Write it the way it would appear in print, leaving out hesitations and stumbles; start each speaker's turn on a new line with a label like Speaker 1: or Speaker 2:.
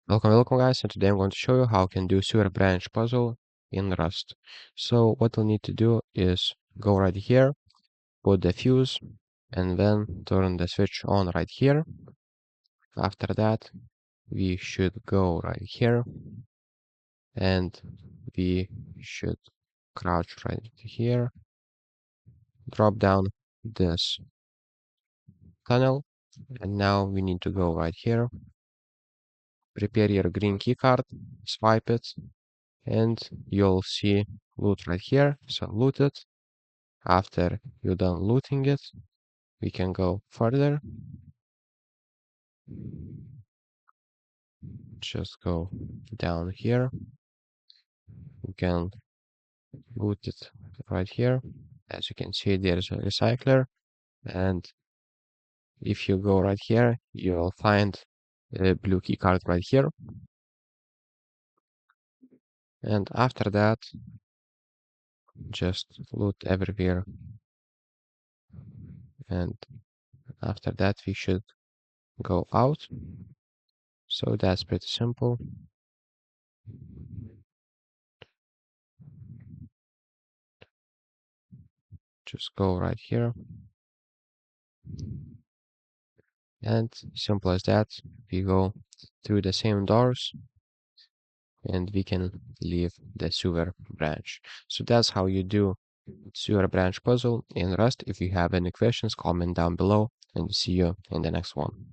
Speaker 1: Welcome guys, and today I'm going to show you how you can do sewer branch puzzle in Rust. So what we'll need to do is go right here, put the fuse, and then turn the switch on right here. After that, we should go right here, and we should crouch right here, drop down this tunnel, and now we need to go right here, prepare your green keycard, swipe it, and you'll see loot right here, so loot it. After you're done looting it, we can go further. Just go down here. We can loot it right here. As you can see, there's a recycler, and if you go right here, you'll find a blue key card right here. And after that, just loot everywhere. And after that, we should go out. So that's pretty simple. Just go right here. And simple as that, we go through the same doors and we can leave the sewer branch. So that's how you do sewer branch puzzle in Rust. If you have any questions, comment down below, and see you in the next one.